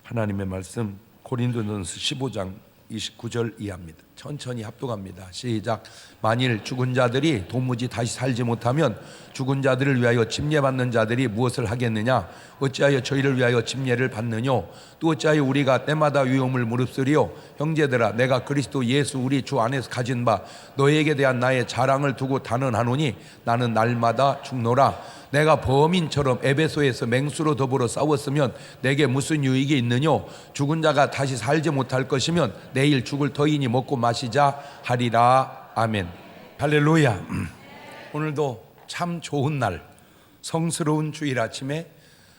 하나님의 말씀 고린도전서 15장 29절 이하입니다. 천천히 합독합니다. 시작. 만일 죽은 자들이 도무지 다시 살지 못하면 죽은 자들을 위하여 침례받는 자들이 무엇을 하겠느냐? 어찌하여 저희를 위하여 침례를 받느뇨? 또 어찌하여 우리가 때마다 위험을 무릅쓰리요? 형제들아, 내가 그리스도 예수 우리 주 안에서 가진 바 너희에게 대한 나의 자랑을 두고 단언하노니 나는 날마다 죽노라. 내가 범인처럼 에베소에서 맹수로 더불어 싸웠으면 내게 무슨 유익이 있느뇨? 죽은 자가 다시 살지 못할 것이면 내일 죽을 터이니 먹고 마시자 하리라. 아멘. 할렐루야. 오늘도 참 좋은 날, 성스러운 주일 아침에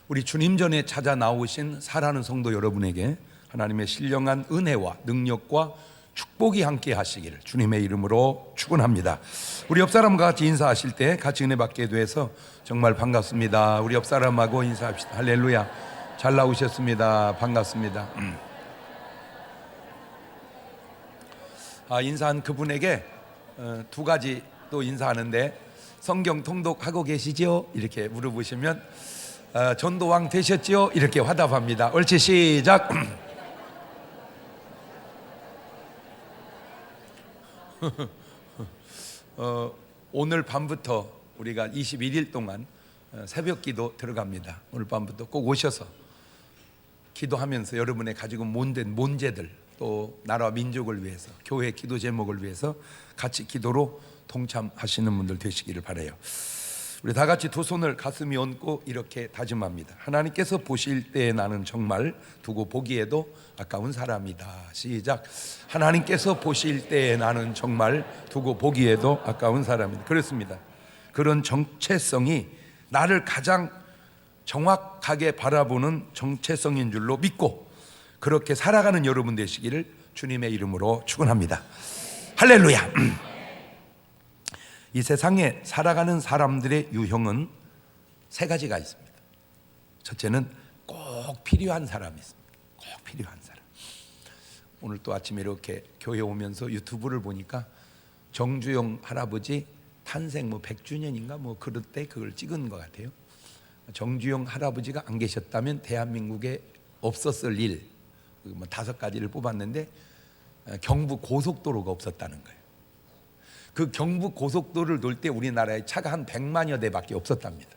우리 주님 전에 찾아 나오신 사랑하는 성도 여러분에게 하나님의 신령한 은혜와 능력과 축복이 함께 하시기를 주님의 이름으로 축원합니다. 우리 옆 사람과 같이 인사하실 때 같이 은혜 받게 돼서 정말 반갑습니다. 우리 옆 사람하고 인사합시다. 할렐루야. 잘 나오셨습니다. 반갑습니다. 인사한 그분에게 두 가지 또 인사하는데, 성경 통독하고 계시지요? 이렇게 물어보시면 전도왕 되셨지요? 이렇게 화답합니다. 옳지, 시작. 오늘 밤부터 우리가 21일 동안 새벽 기도 들어갑니다. 오늘 밤부터 꼭 오셔서 기도하면서 여러분의 가지고 몬된 문제들, 또 나라와 민족을 위해서, 교회 기도 제목을 위해서 같이 기도로 동참하시는 분들 되시기를 바라요. 우리 다 같이 두 손을 가슴에 얹고 이렇게 다짐합니다. 하나님께서 보실 때 나는 정말 두고 보기에도 아까운 사람이다. 시작. 하나님께서 보실 때 나는 정말 두고 보기에도 아까운 사람이다. 그렇습니다. 그런 정체성이 나를 가장 정확하게 바라보는 정체성인 줄로 믿고 그렇게 살아가는 여러분 되시기를 주님의 이름으로 축원합니다. 할렐루야. 이 세상에 살아가는 사람들의 유형은 세 가지가 있습니다. 첫째는 꼭 필요한 사람이 있습니다. 꼭 필요한 사람. 오늘 또 아침에 이렇게 교회 오면서 유튜브를 보니까 정주영 할아버지 탄생 100주년인가 그럴 때 그걸 찍은 것 같아요. 정주영 할아버지가 안 계셨다면 대한민국에 없었을 일 5가지를 뽑았는데, 경부 고속도로가 없었다는 거예요. 그 경부 고속도로를 돌 때 우리나라에 차가 한 100만여 대밖에 없었답니다.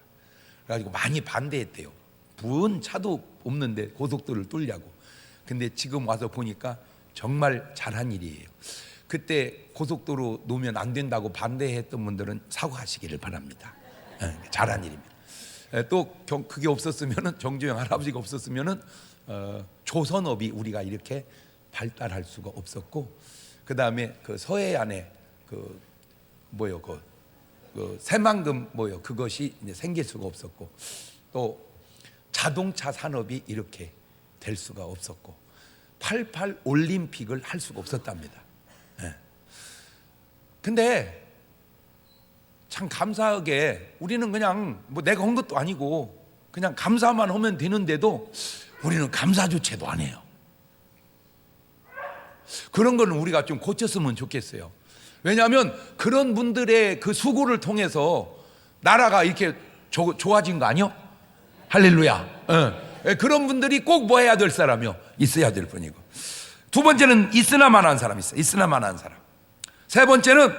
그래가지고 많이 반대했대요. 부은 차도 없는데 고속도로를 뚫냐고. 근데 지금 와서 보니까 정말 잘한 일이에요. 그때 고속도로 놓으면 안 된다고 반대했던 분들은 사과하시기를 바랍니다. 잘한 일입니다. 또 그게 없었으면은, 정주영 할아버지가 없었으면은 조선업이 우리가 이렇게 발달할 수가 없었고, 그 다음에 그 서해안에 그 새만금 그것이 이제 생길 수가 없었고, 또 자동차 산업이 이렇게 될 수가 없었고, 88 올림픽을 할 수가 없었답니다. 근데 참 감사하게 우리는 그냥 내가 한 것도 아니고 그냥 감사만 하면 되는데도 우리는 감사조차도 안 해요. 그런 거는 우리가 좀 고쳤으면 좋겠어요. 왜냐하면 그런 분들의 그 수고를 통해서 나라가 이렇게 좋아진 거 아니요? 할렐루야. 그런 분들이 꼭 뭐 해야 될 사람이요? 있어야 될 뿐이고. 두 번째는 있으나마나한 사람이 있어요. 있으나마나한 사람. 세 번째는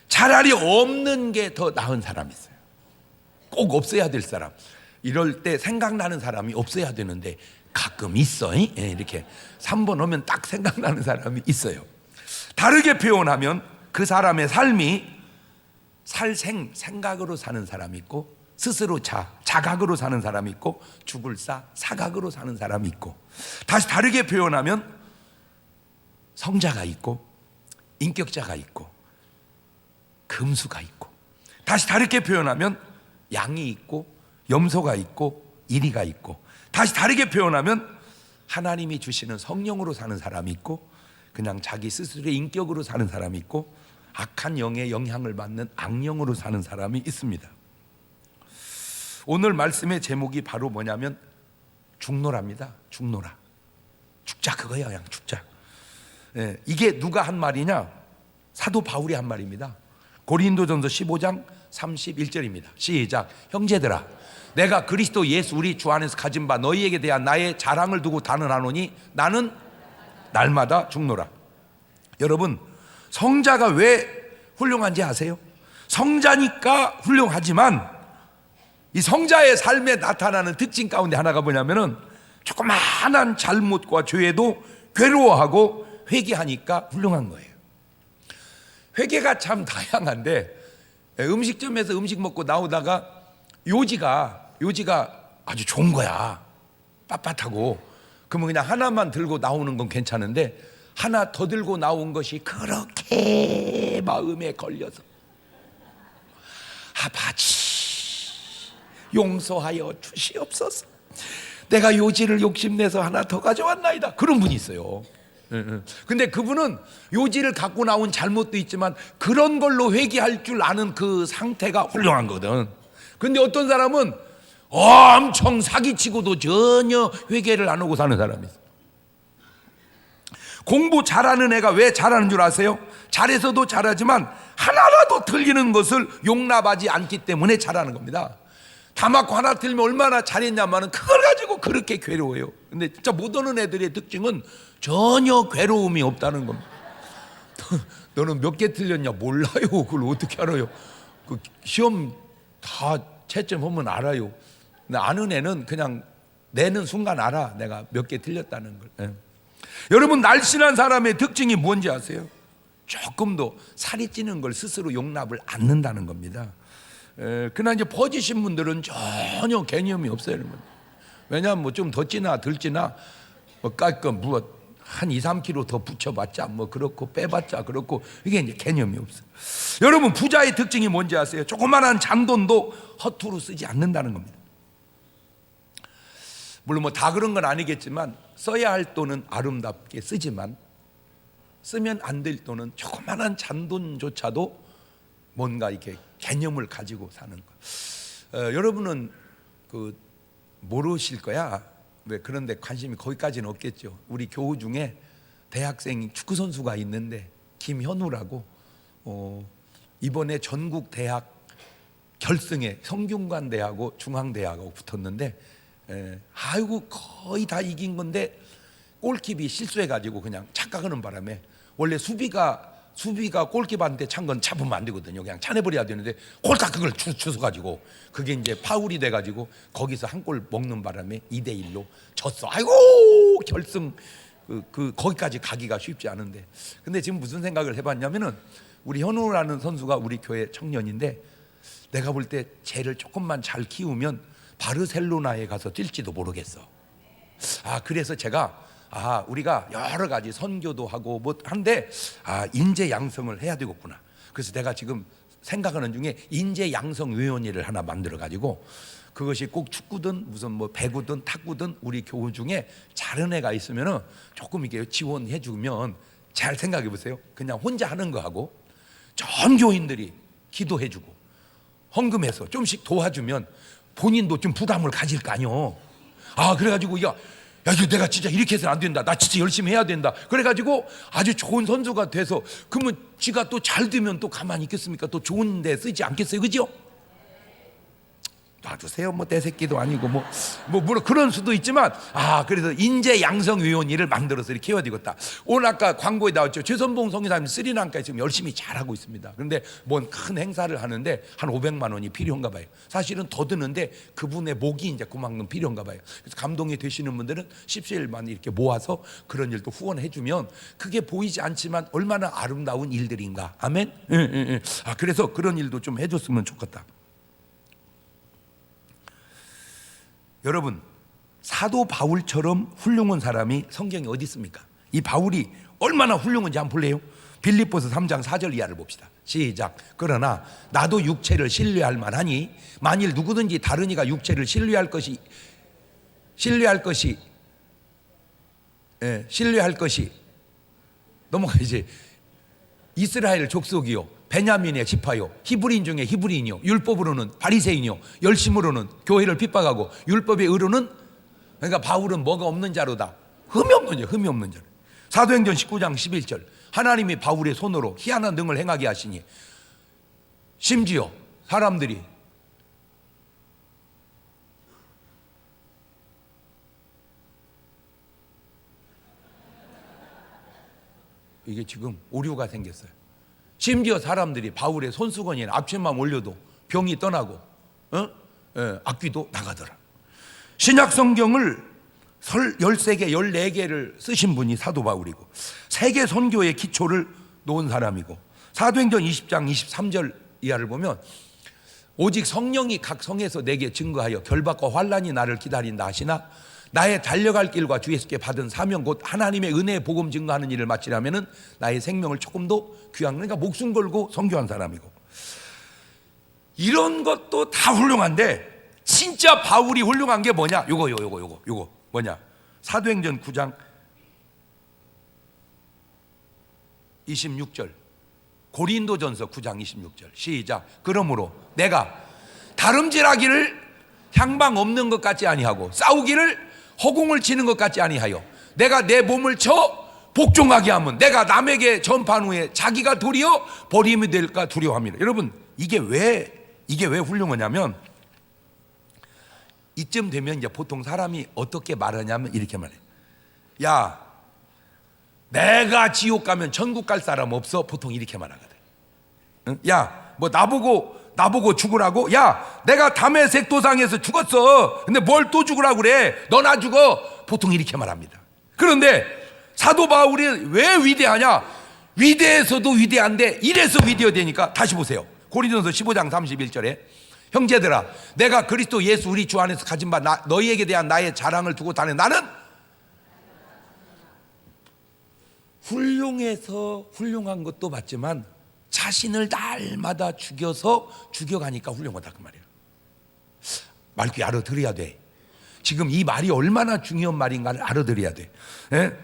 차라리 없는 게 더 나은 사람이 있어요. 꼭 없어야 될 사람. 이럴 때 생각나는 사람이 없어야 되는데 가끔 있어. 이렇게 3번 오면 딱 생각나는 사람이 있어요. 다르게 표현하면 그 사람의 삶이 생각으로 사는 사람이 있고, 스스로 자각으로 사는 사람이 있고, 죽을 사각으로 사는 사람이 있고, 다시 다르게 표현하면 성자가 있고, 인격자가 있고, 금수가 있고, 다시 다르게 표현하면 양이 있고, 염소가 있고, 이리가 있고, 다시 다르게 표현하면 하나님이 주시는 성령으로 사는 사람이 있고, 그냥 자기 스스로의 인격으로 사는 사람이 있고, 악한 영의 영향을 받는 악령으로 사는 사람이 있습니다. 오늘 말씀의 제목이 바로 뭐냐면 죽노랍니다. 죽노라. 죽자, 그거야. 그냥 죽자. 이게 누가 한 말이냐? 사도 바울이 한 말입니다. 고린도전서 15장 31절입니다. 시작. 형제들아, 내가 그리스도 예수 우리 주 안에서 가진 바 너희에게 대한 나의 자랑을 두고 단언하노니 나는 날마다 죽노라. 여러분, 성자가 왜 훌륭한지 아세요? 성자니까 훌륭하지만 이 성자의 삶에 나타나는 특징 가운데 하나가 뭐냐면은 조그마한 잘못과 죄에도 괴로워하고 회개하니까 훌륭한 거예요. 회개가 참 다양한데, 음식점에서 음식 먹고 나오다가 요지가 아주 좋은 거야, 빳빳하고. 그러면 그냥 하나만 들고 나오는 건 괜찮은데 하나 더 들고 나온 것이 그렇게 마음에 걸려서 아버지 용서하여 주시옵소서, 내가 요지를 욕심내서 하나 더 가져왔나이다, 그런 분이 있어요. 근데 그분은 요지를 갖고 나온 잘못도 있지만 그런 걸로 회개할 줄 아는 그 상태가 훌륭한 거거든. 근데 어떤 사람은 엄청 사기치고도 전혀 회개를 안 하고 사는 사람이 있어요. 공부 잘하는 애가 왜 잘하는 줄 아세요? 잘해서도 잘하지만 하나라도 틀리는 것을 용납하지 않기 때문에 잘하는 겁니다. 다 맞고 하나 틀리면 얼마나 잘했냐마는 그걸 가지고 그렇게 괴로워요. 근데 진짜 못 오는 애들의 특징은 전혀 괴로움이 없다는 겁니다. 너는 몇 개 틀렸냐? 몰라요. 그걸 어떻게 알아요? 그 시험 다 채점하면 알아요. 근데 아는 애는 그냥 내는 순간 알아, 내가 몇 개 틀렸다는 걸. 예. 여러분, 날씬한 사람의 특징이 뭔지 아세요? 조금도 살이 찌는 걸 스스로 용납을 않는다는 겁니다. 그러나 이제 퍼지신 분들은 전혀 개념이 없어요, 여러분. 왜냐하면 뭐 좀 더 찌나 덜 찌나 깔끔 한 2, 3kg 더 붙여봤자 뭐 그렇고 빼봤자 그렇고, 이게 이제 개념이 없어요. 여러분, 부자의 특징이 뭔지 아세요? 조그만한 잔돈도 허투루 쓰지 않는다는 겁니다. 물론 뭐 다 그런 건 아니겠지만 써야 할 돈은 아름답게 쓰지만 쓰면 안 될 돈은 조그만한 잔돈조차도 뭔가 이렇게 개념을 가지고 사는 거. 여러분은 그 모르실 거야. 왜 그런데 관심이 거기까지는 없겠죠. 우리 교우 중에 대학생 축구 선수가 있는데 김현우라고, 이번에 전국 대학 결승에 성균관대하고 중앙대하고 붙었는데, 아이고 거의 다 이긴 건데 골킵이 실수해가지고 그냥 착각하는 바람에, 원래 수비가 골키퍼한테 찬 건 잡으면 안 되거든요. 그냥 차내버려야 되는데 홀딱 그걸 주워가지고 그게 이제 파울이 돼가지고 거기서 한 골 먹는 바람에 2대1로 졌어. 아이고 결승 거기까지 가기가 쉽지 않은데. 근데 지금 무슨 생각을 해봤냐면은, 우리 현우라는 선수가 우리 교회 청년인데 내가 볼 때 쟤를 조금만 잘 키우면 바르셀로나에 가서 뛸지도 모르겠어. 그래서 제가 우리가 여러 가지 선교도 하고 뭐 한데 인재 양성을 해야 되겠구나. 그래서 내가 지금 생각하는 중에 인재 양성 위원회를 하나 만들어 가지고, 그것이 꼭 축구든 무슨 뭐 배구든 탁구든 우리 교우 중에 잘하는 애가 있으면은 조금 이게 지원해 주면, 잘 생각해 보세요. 그냥 혼자 하는 거 하고 전 교인들이 기도해 주고 헌금해서 좀씩 도와주면 본인도 좀 부담을 가질 거 아니요. 그래가지고 이거 내가 진짜 이렇게 해서는 안 된다, 나 진짜 열심히 해야 된다, 그래가지고 아주 좋은 선수가 돼서, 그러면 지가 또 잘 되면 또 가만히 있겠습니까? 또 좋은 데 쓰지 않겠어요, 그죠? 놔두세요. 뭐 내 새끼도 아니고 뭐 그런 수도 있지만, 그래서 인재 양성 위원회를 만들어서 이렇게 해야 되겠다. 오늘 아까 광고에 나왔죠. 최선봉 성교사님 스리랑카에 지금 열심히 잘하고 있습니다. 그런데 뭔 큰 행사를 하는데 한 500만 원이 필요한가 봐요. 사실은 더 드는데 그분의 목이 이제 그만큼 필요한가 봐요. 그래서 감동이 되시는 분들은 10시일만 이렇게 모아서 그런 일도 후원해 주면, 그게 보이지 않지만 얼마나 아름다운 일들인가. 아멘. 그래서 그런 일도 좀 해줬으면 좋겠다. 여러분, 사도 바울처럼 훌륭한 사람이 성경에 어디 있습니까? 이 바울이 얼마나 훌륭한지 한번 볼래요? 빌립보서 3장 4절 이하를 봅시다. 시작. 그러나 나도 육체를 신뢰할 만하니 만일 누구든지 다른 이가 육체를 신뢰할 것이 넘어가야지. 이스라엘 족속이요, 베냐민의 지파요, 히브리인 중에 히브리인이요, 율법으로는 바리새인이요, 열심으로는 교회를 핍박하고 율법의 의로는, 그러니까 바울은 뭐가 없는 자로다. 흠이 없는 자로. 사도행전 19장 11절. 하나님이 바울의 손으로 희한한 능을 행하게 하시니 심지어 사람들이. 이게 지금 오류가 생겼어요. 심지어 사람들이 바울의 손수건에 앞치마 올려도 병이 떠나고 악귀도 나가더라. 신약 성경을 13개, 14개를 쓰신 분이 사도 바울이고 세계 선교의 기초를 놓은 사람이고 사도행전 20장 23절 이하를 보면 오직 성령이 각 성에서 내게 증거하여 결박과 환난이 나를 기다린다 하시나 나의 달려갈 길과 주 예수께 받은 사명 곧 하나님의 은혜의 복음 증거하는 일을 마치려면은 나의 생명을 조금도 귀한, 그러니까 목숨 걸고 선교한 사람이고, 이런 것도 다 훌륭한데 진짜 바울이 훌륭한 게 뭐냐? 요거 뭐냐? 사도행전 9장 26절, 고린도전서 9장 26절 시작. 그러므로 내가 다름질하기를 향방 없는 것 같지 아니하고 싸우기를 허공을 치는 것 같지 아니하여 내가 내 몸을 쳐 복종하게 하면 내가 남에게 전파한 후에 자기가 도리어 버림이 될까 두려워합니다. 여러분, 이게 왜 훌륭하냐면, 이쯤 되면 이제 보통 사람이 어떻게 말하냐면 이렇게 말해. 야, 내가 지옥 가면 천국 갈 사람 없어? 보통 이렇게 말하거든. 응? 야, 뭐 나보고 죽으라고? 야, 내가 다메섹 도상에서 죽었어. 근데 뭘 또 죽으라고 그래? 너나 죽어. 보통 이렇게 말합니다. 그런데 사도 바울이 왜 위대하냐? 위대해서도 위대한데 이래서 위대하다니까. 다시 보세요. 고린도전서 15장 31절에 형제들아, 내가 그리스도 예수 우리 주 안에서 가진 바 너희에게 대한 나의 자랑을 두고 다네. 나는 훌륭해서 훌륭한 것도 맞지만 자신을 날마다 죽여가니까 훌륭하다 그 말이야. 말귀 알아들어야 돼. 지금 이 말이 얼마나 중요한 말인가를 알아들어야 돼.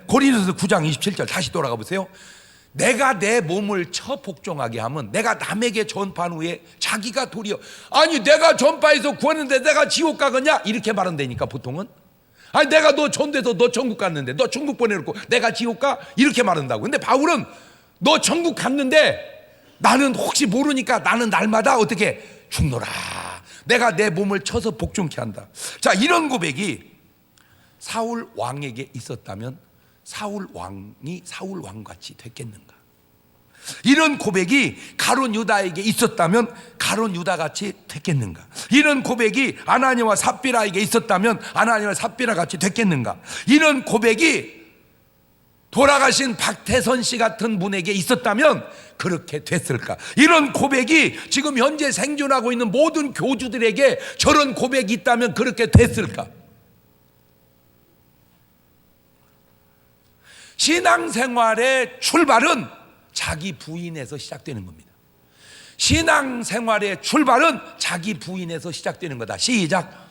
고린도전서 9장 27절 다시 돌아가 보세요. 내가 내 몸을 쳐 복종하게 하면 내가 남에게 전파한 후에 자기가 도리어, 아니 내가 전파해서 구했는데 내가 지옥 가겠냐? 이렇게 말한다니까 보통은. 아니 내가 너 전도해서 너 천국 갔는데 너 천국 보내놓고 내가 지옥 가? 이렇게 말한다고. 근데 바울은 너 천국 갔는데 나는 혹시 모르니까 나는 날마다 어떻게 죽노라. 내가 내 몸을 쳐서 복종케 한다. 자, 이런 고백이 사울 왕에게 있었다면 사울 왕이 사울 왕같이 됐겠는가? 이런 고백이 가룟 유다에게 있었다면 가룟 유다같이 됐겠는가? 이런 고백이 아나니와 삽비라에게 있었다면 아나니와 삽비라같이 됐겠는가? 이런 고백이 돌아가신 박태선 씨 같은 분에게 있었다면 그렇게 됐을까? 이런 고백이 지금 현재 생존하고 있는 모든 교주들에게 저런 고백이 있다면 그렇게 됐을까? 신앙생활의 출발은 자기 부인에서 시작되는 겁니다. 신앙생활의 출발은 자기 부인에서 시작되는 거다. 시작.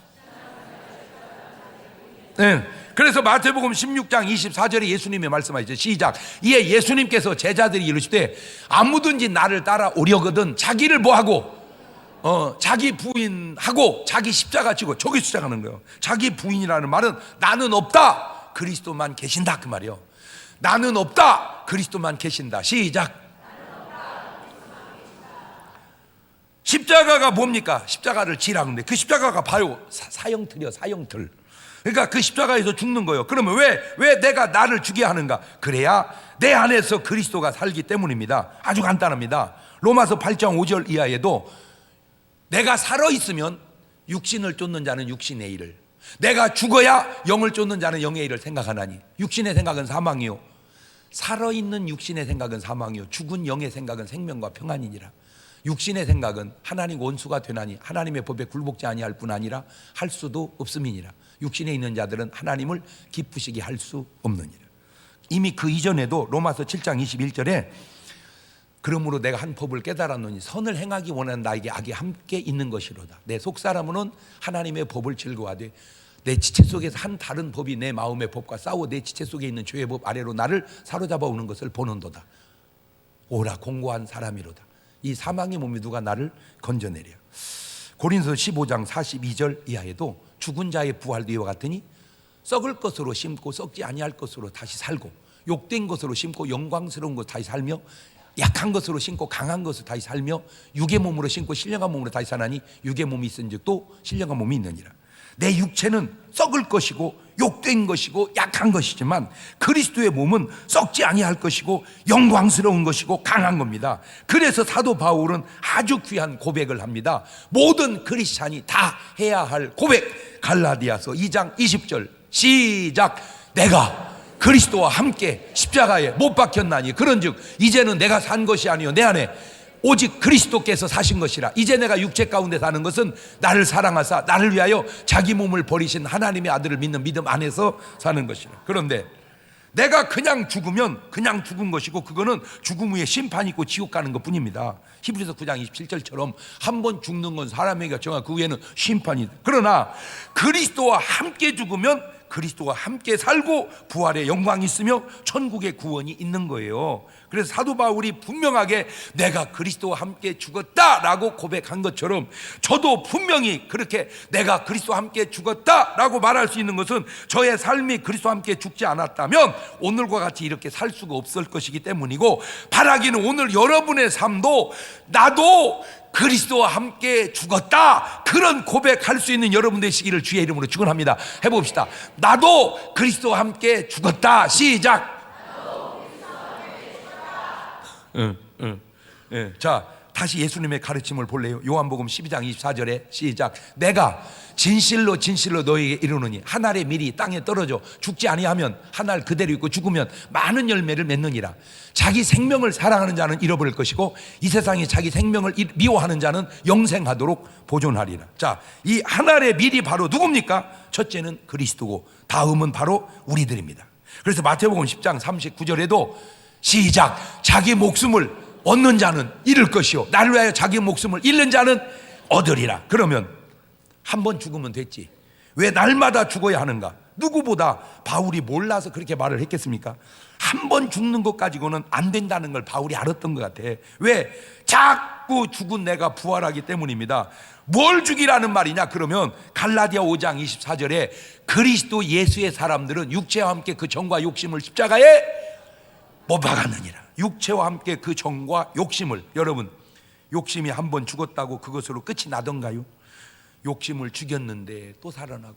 네. 그래서 마태복음 16장 24절에 예수님이 말씀하시죠. 시작. 이에 예수님께서 제자들이 이르시되 아무든지 나를 따라오려거든 자기를 뭐하고 자기 부인하고 자기 십자가 지고, 저기 시작하는 거예요. 자기 부인이라는 말은 나는 없다, 그리스도만 계신다 그 말이요. 나는 없다, 그리스도만 계신다. 시작. 십자가가 뭡니까? 십자가를 지라는데 그 십자가가 봐요. 사형틀이요, 사형틀. 그러니까 그 십자가에서 죽는 거예요. 그러면 왜 내가 나를 죽게 하는가? 그래야 내 안에서 그리스도가 살기 때문입니다. 아주 간단합니다. 로마서 8장 5절 이하에도 내가 살아있으면 육신을 쫓는 자는 육신의 일을, 내가 죽어야 영을 쫓는 자는 영의 일을 생각하나니 육신의 생각은 사망이요 살아있는 육신의 생각은 사망이요 죽은 영의 생각은 생명과 평안이니라. 육신의 생각은 하나님 원수가 되나니 하나님의 법에 굴복지 아니할 뿐 아니라 할 수도 없음이니라. 육신에 있는 자들은 하나님을 기쁘시게 할 수 없느니라. 이미 그 이전에도 로마서 7장 21절에 그러므로 내가 한 법을 깨달았노니 선을 행하기 원하는 나에게 악이 함께 있는 것이로다. 내 속사람은 하나님의 법을 즐거워하되 내 지체 속에서 한 다른 법이 내 마음의 법과 싸워 내 지체 속에 있는 죄의 법 아래로 나를 사로잡아 오는 것을 보는도다. 오라 공고한 사람이로다. 이 사망의 몸이 누가 나를 건져내랴. 고린도서 15장 42절 이하에도 죽은 자의 부활도 이와 같으니 썩을 것으로 심고 썩지 아니할 것으로 다시 살고 욕된 것으로 심고 영광스러운 것 다시 살며 약한 것으로 신고 강한 것으로 다시 살며 육의 몸으로 신고 신령한 몸으로 다시 사나니 육의 몸이 있은즉 또 신령한 몸이 있느니라. 내 육체는 썩을 것이고 욕된 것이고 약한 것이지만 그리스도의 몸은 썩지 아니할 것이고 영광스러운 것이고 강한 겁니다. 그래서 사도 바울은 아주 귀한 고백을 합니다. 모든 크리스찬이 다 해야 할 고백. 갈라디아서 2장 20절 시작. 내가 그리스도와 함께 십자가에 못 박혔나니 그런즉 이제는 내가 산 것이 아니요 내 안에 오직 그리스도께서 사신 것이라. 이제 내가 육체 가운데 사는 것은 나를 사랑하사 나를 위하여 자기 몸을 버리신 하나님의 아들을 믿는 믿음 안에서 사는 것이라. 그런데 내가 그냥 죽으면 그냥 죽은 것이고 그거는 죽음 후에 심판이 있고 지옥 가는 것 뿐입니다. 히브리서 9장 27절처럼 한 번 죽는 건 사람에게 정한 그 후에는 심판이다. 그러나 그리스도와 함께 죽으면 그리스도와 함께 살고 부활의 영광이 있으며 천국의 구원이 있는 거예요. 그래서 사도 바울이 분명하게 내가 그리스도와 함께 죽었다라고 고백한 것처럼 저도 분명히 그렇게 내가 그리스도와 함께 죽었다라고 말할 수 있는 것은 저의 삶이 그리스도와 함께 죽지 않았다면 오늘과 같이 이렇게 살 수가 없을 것이기 때문이고, 바라기는 오늘 여러분의 삶도 나도 그리스도와 함께 죽었다, 그런 고백할 수 있는 여러분 되시기를 주의 이름으로 축원합니다. 해봅시다. 나도 그리스도와 함께 죽었다. 시작. 자, 다시 예수님의 가르침을 볼래요? 요한복음 12장 24절에 시작. 내가 진실로 진실로 너에게 이르노니 한 알의 밀이 땅에 떨어져 죽지 아니하면 한 알 그대로 있고 죽으면 많은 열매를 맺느니라. 자기 생명을 사랑하는 자는 잃어버릴 것이고 이 세상에 자기 생명을 미워하는 자는 영생하도록 보존하리라. 자, 이 한 알의 밀이 바로 누굽니까? 첫째는 그리스도고 다음은 바로 우리들입니다. 그래서 마태복음 10장 39절에도 시작. 자기 목숨을 얻는 자는 잃을 것이요 나를 위하여 자기 목숨을 잃는 자는 얻으리라. 그러면 한 번 죽으면 됐지 왜 날마다 죽어야 하는가? 누구보다 바울이 몰라서 그렇게 말을 했겠습니까? 한 번 죽는 것 가지고는 안 된다는 걸 바울이 알았던 것 같아. 왜? 자꾸 죽은 내가 부활하기 때문입니다. 뭘 죽이라는 말이냐? 그러면 갈라디아 5장 24절에 그리스도 예수의 사람들은 육체와 함께 그 정과 욕심을 십자가에 못 박았느니라. 육체와 함께 그 정과 욕심을, 여러분 욕심이 한 번 죽었다고 그것으로 끝이 나던가요? 욕심을 죽였는데 또 살아나고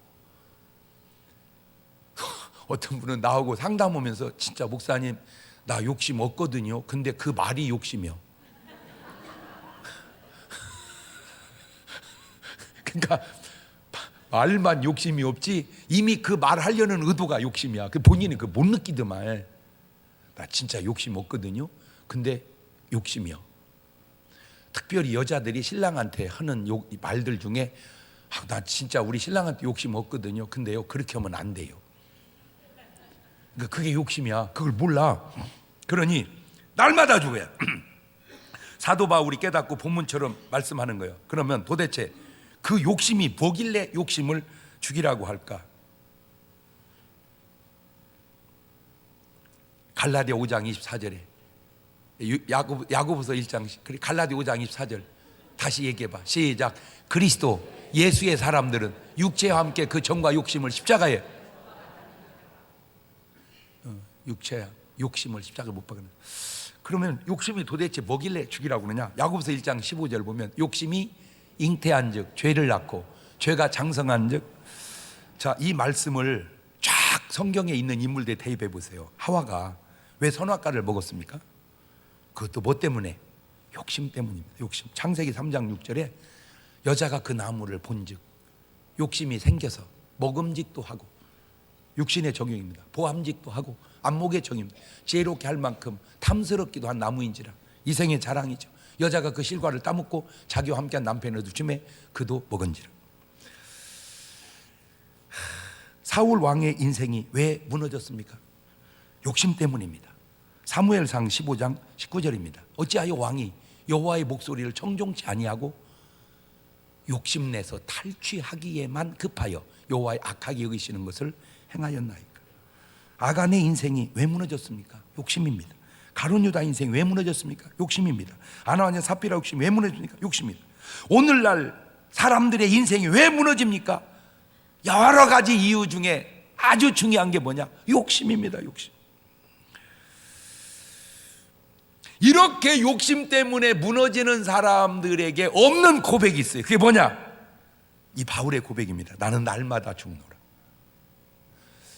어떤 분은 나하고 상담하면서 진짜 목사님 나 욕심 없거든요. 근데 그 말이 욕심이요. 그러니까 말만 욕심이 없지 이미 그 말하려는 의도가 욕심이야. 그 본인이 그 못 느끼더만. 나 진짜 욕심 없거든요. 근데 욕심이요. 특별히 여자들이 신랑한테 하는 말들 중에 나 진짜 우리 신랑한테 욕심 없거든요. 근데요 그렇게 하면 안 돼요. 그러니까 그게 욕심이야. 그걸 몰라. 그러니 날마다 죽어야 사도 바울이 깨닫고 본문처럼 말씀하는 거예요. 그러면 도대체 그 욕심이 뭐길래 욕심을 죽이라고 할까? 갈라디아 5장 24절에 야고보서 1장 갈라디아 5장 24절 다시 얘기해봐. 시작. 그리스도 예수의 사람들은 육체와 함께 그 정과 욕심을 십자가에 육체야 욕심을 십자가에 못 박는. 그러면 욕심이 도대체 뭐길래 죽이라고 그러냐? 야고보서 1장 15절 보면 욕심이 잉태한 즉 죄를 낳고 죄가 장성한 즉. 자, 이 말씀을 쫙 성경에 있는 인물들 대입해 보세요. 하와가 왜 선악과를 먹었습니까? 그것도 뭐 때문에? 욕심 때문입니다. 욕심. 창세기 3장 6절에 여자가 그 나무를 본즉 욕심이 생겨서 먹음직도 하고, 육신의 적용입니다. 보암직도 하고 안목의 적용입니다. 지혜롭게 할 만큼 탐스럽기도 한 나무인지라. 이생의 자랑이죠. 여자가 그 실과를 따먹고 자기와 함께한 남편을 얻으심에 그도 먹은지라. 사울 왕의 인생이 왜 무너졌습니까? 욕심 때문입니다. 사무엘상 15장 19절입니다. 어찌하여 왕이 여호와의 목소리를 청종치 아니하고 욕심내서 탈취하기에만 급하여 여호와의 악하게 여기시는 것을 행하였나이까. 아간의 인생이 왜 무너졌습니까? 욕심입니다. 가룟 유다 인생이 왜 무너졌습니까? 욕심입니다. 아나니아 삽비라 욕심이 왜 무너집니까? 욕심입니다. 오늘날 사람들의 인생이 왜 무너집니까? 여러 가지 이유 중에 아주 중요한 게 뭐냐? 욕심입니다. 욕심. 이렇게 욕심 때문에 무너지는 사람들에게 없는 고백이 있어요. 그게 뭐냐? 이 바울의 고백입니다. 나는 날마다 죽노라.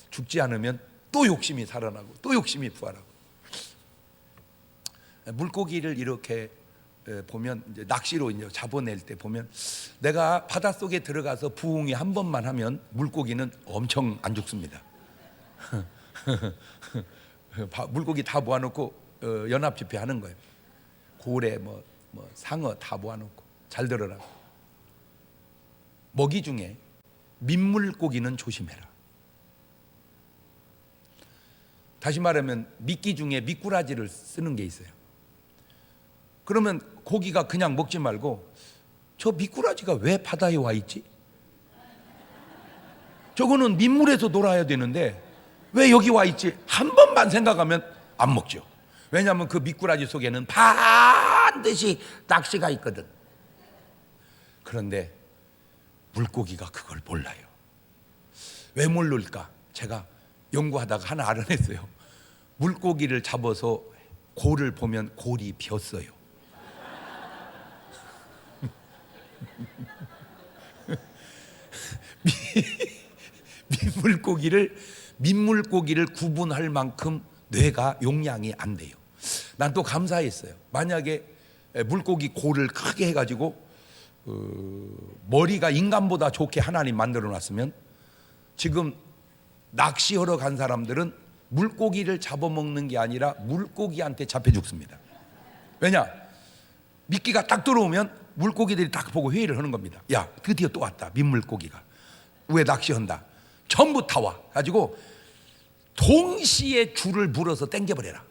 죽지 않으면 또 욕심이 살아나고 또 욕심이 부활하고. 물고기를 이렇게 보면 이제 낚시로 이제 잡아낼 때 보면 내가 바닷속에 들어가서 부흥이 한 번만 하면 물고기는 엄청 안 죽습니다. 물고기 다 모아놓고 연합 집회 하는 거예요. 고래 뭐 상어 다 모아놓고. 잘 들어라. 먹이 중에 민물고기는 조심해라. 다시 말하면 미끼 중에 미꾸라지를 쓰는 게 있어요. 그러면 고기가 그냥 먹지 말고 저 미꾸라지가 왜 바다에 와 있지? 저거는 민물에서 놀아야 되는데 왜 여기 와 있지? 한 번만 생각하면 안 먹죠. 왜냐하면 그 미꾸라지 속에는 반드시 낚시가 있거든. 그런데 물고기가 그걸 몰라요. 왜 모를까? 제가 연구하다가 하나 알아냈어요. 물고기를 잡아서 골을 보면 골이 비었어요. 민물고기를 구분할 만큼 뇌가 용량이 안 돼요. 난 또 감사했어요. 만약에 물고기 골을 크게 해가지고 머리가 인간보다 좋게 하나님 만들어 놨으면 지금 낚시하러 간 사람들은 물고기를 잡아먹는 게 아니라 물고기한테 잡혀 죽습니다. 왜냐? 미끼가 딱 들어오면 물고기들이 딱 보고 회의를 하는 겁니다. 야, 드디어 또 왔다. 민물고기가 왜 낚시한다. 전부 다 와 가지고 동시에 줄을 물어서 당겨버려라.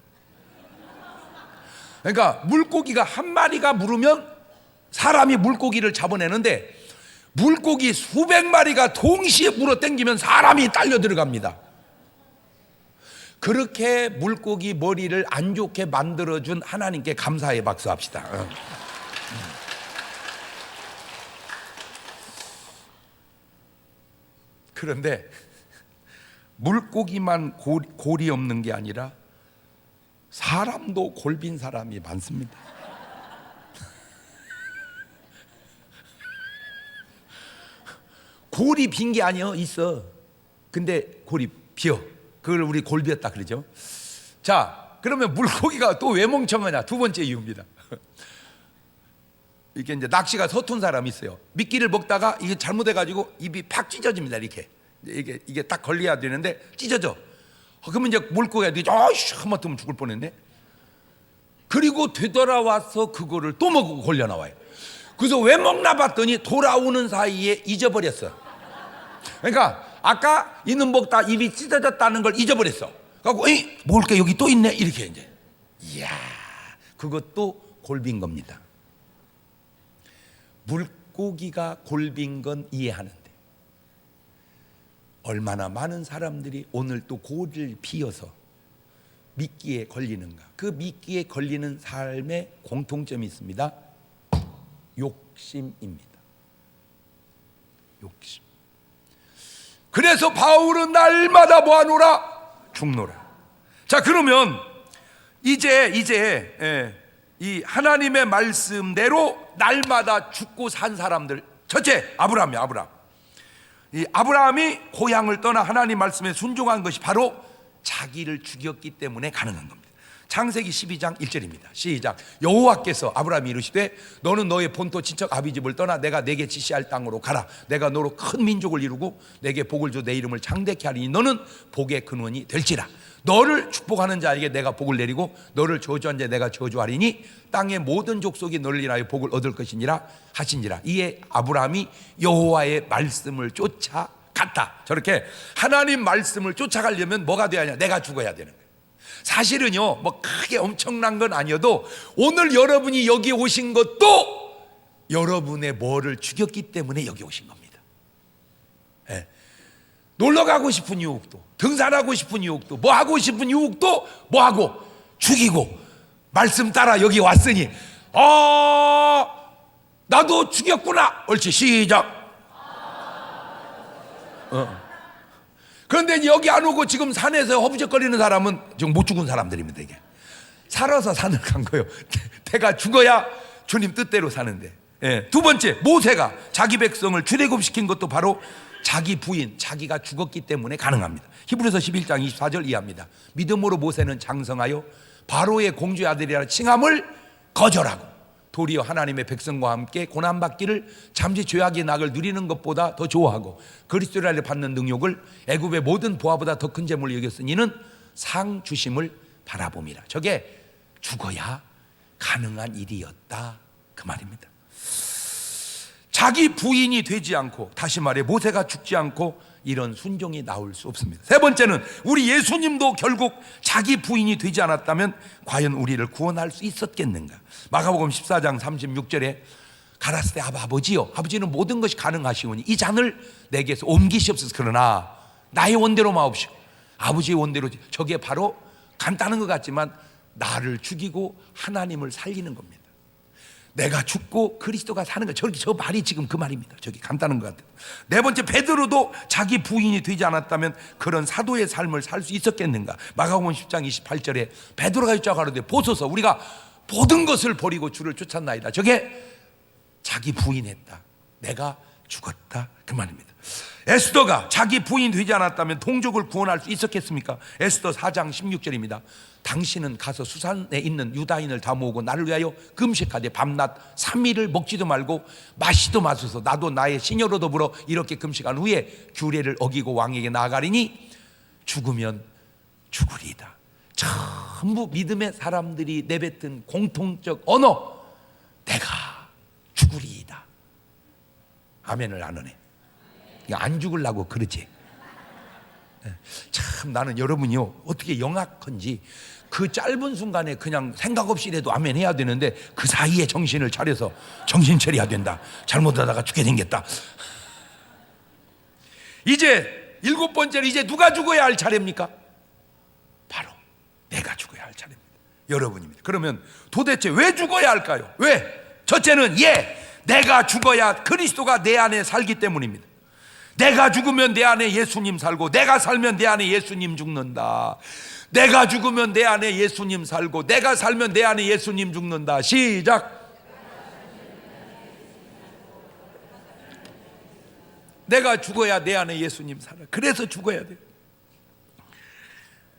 그러니까 물고기가 한 마리가 물으면 사람이 물고기를 잡아내는데 물고기 수백 마리가 동시에 물어 당기면 사람이 딸려 들어갑니다. 그렇게 물고기 머리를 안 좋게 만들어준 하나님께 감사의 박수합시다. 그런데 물고기만 골이 없는 게 아니라 사람도 골빈 사람이 많습니다. 골이 빈 게 아니요, 있어. 근데 골이 비어. 그걸 우리 골 비었다 그러죠. 자, 그러면 물고기가 또 왜 멍청하냐? 두 번째 이유입니다. 이게 이제 낚시가 서툰 사람이 있어요. 미끼를 먹다가 이게 잘못해가지고 입이 팍 찢어집니다. 이렇게 이게 딱 걸려야 되는데 찢어져. 그러면 이제 물고기가 되죠. 아이씨, 하마터면 죽을 뻔했네. 그리고 되돌아와서 그거를 또 먹고 걸려 나와요. 그래서 왜 먹나 봤더니 돌아오는 사이에 잊어버렸어. 그러니까 아까 있는 먹다 입이 찢어졌다는 걸 잊어버렸어. 그래갖고 먹을 게 여기 또 있네 이렇게 이제. 이야, 그것도 골빈 겁니다. 물고기가 골빈 건 이해하는데 얼마나 많은 사람들이 오늘 또 골을 비어서 미끼에 걸리는가. 그 미끼에 걸리는 삶의 공통점이 있습니다. 욕심입니다. 욕심. 그래서 바울은 날마다 뭐하노라? 죽노라. 자, 그러면 이제 이 하나님의 말씀대로 날마다 죽고 산 사람들, 첫째 아브라함이야. 이 아브라함이 고향을 떠나 하나님 말씀에 순종한 것이 바로 자기를 죽였기 때문에 가능한 겁니다. 창세기 12장 1절입니다. 시작. 여호와께서 아브라함이 이르시되 너는 너의 본토 친척 아비 집을 떠나 내가 내게 지시할 땅으로 가라. 내가 너로 큰 민족을 이루고 내게 복을 줘 내 이름을 창대케 하리니 너는 복의 근원이 될지라. 너를 축복하는 자에게 내가 복을 내리고 너를 저주한 자에 내가 저주하리니 땅의 모든 족속이 너를 인하여 복을 얻을 것이니라 하시니라. 이에 아브라함이 여호와의 말씀을 쫓아갔다. 저렇게 하나님 말씀을 쫓아가려면 뭐가 돼야 하냐? 내가 죽어야 되는 거예요. 사실은요, 뭐 크게 엄청난 건 아니어도 오늘 여러분이 여기 오신 것도 여러분의 뭐를 죽였기 때문에 여기 오신 겁니다. 네. 놀러 가고 싶은 유혹도, 등산하고 싶은 유혹도, 뭐 하고 싶은 유혹도 뭐 하고 죽이고 말씀 따라 여기 왔으니 나도 죽였구나. 옳지, 시작. 그런데 여기 안 오고 지금 산에서 허부적거리는 사람은 지금 못 죽은 사람들입니다. 이게 살아서 산을 간 거예요. 내가 죽어야 주님 뜻대로 사는데. 예. 두 번째, 모세가 자기 백성을 출애굽시킨 것도 바로 자기 부인, 자기가 죽었기 때문에 가능합니다. 히브리서 11장 24절 이해합니다. 믿음으로 모세는 장성하여 바로의 공주의 아들이라 칭함을 거절하고 도리어 하나님의 백성과 함께 고난받기를 잠시 죄악의 낙을 누리는 것보다 더 좋아하고 그리스도를 받는 능욕을 애굽의 모든 보화보다 더 큰 재물로 여겼으니 이는 상 주심을 바라봄이라. 저게 죽어야 가능한 일이었다 그 말입니다. 자기 부인이 되지 않고, 다시 말해 모세가 죽지 않고 이런 순종이 나올 수 없습니다. 세 번째는 우리 예수님도 결국 자기 부인이 되지 않았다면 과연 우리를 구원할 수 있었겠는가. 마가복음 14장 36절에 가라사대 아버지요, 아버지는 모든 것이 가능하시오니 이 잔을 내게서 옮기시옵소서. 그러나 나의 원대로 마옵시고 아버지의 원대로. 저게 바로 간단한 것 같지만 나를 죽이고 하나님을 살리는 겁니다. 내가 죽고 그리스도가 사는 거. 저 말이 지금 그 말입니다. 저기 간단한 것 같아요. 네 번째, 베드로도 자기 부인이 되지 않았다면 그런 사도의 삶을 살 수 있었겠는가. 마가복음 10장 28절에 베드로가 여짜고 하는데 보소서 우리가 모든 것을 버리고 주를 쫓았나이다. 저게 자기 부인했다. 내가 죽었다 그 말입니다. 에스더가 자기 부인이 되지 않았다면 동족을 구원할 수 있었겠습니까? 에스더 4장 16절입니다. 당신은 가서 수산에 있는 유다인을 다 모으고 나를 위하여 금식하되 밤낮 3일을 먹지도 말고 마시도 마소서. 나도 나의 시녀로 더불어 이렇게 금식한 후에 규례를 어기고 왕에게 나아가리니 죽으면 죽으리이다. 전부 믿음의 사람들이 내뱉은 공통적 언어, 내가 죽으리이다. 아멘을 안 하네. 안 죽으려고 그러지. 참 나는 여러분이요 어떻게 영악한지, 그 짧은 순간에 그냥 생각 없이라도 아멘 해야 되는데 그 사이에 정신을 차려서 정신 차려야 된다. 잘못하다가 죽게 생겼다. 이제 일곱 번째로 이제 누가 죽어야 할 차례입니까? 바로 내가 죽어야 할 차례입니다. 여러분입니다. 그러면 도대체 왜 죽어야 할까요? 왜? 첫째는 내가 죽어야 그리스도가 내 안에 살기 때문입니다. 내가 죽으면 내 안에 예수님 살고 내가 살면 내 안에 예수님 죽는다. 내가 죽으면 내 안에 예수님 살고 내가 살면 내 안에 예수님 죽는다. 시작. 내가 죽어야 내 안에 예수님 살아. 그래서 죽어야 돼.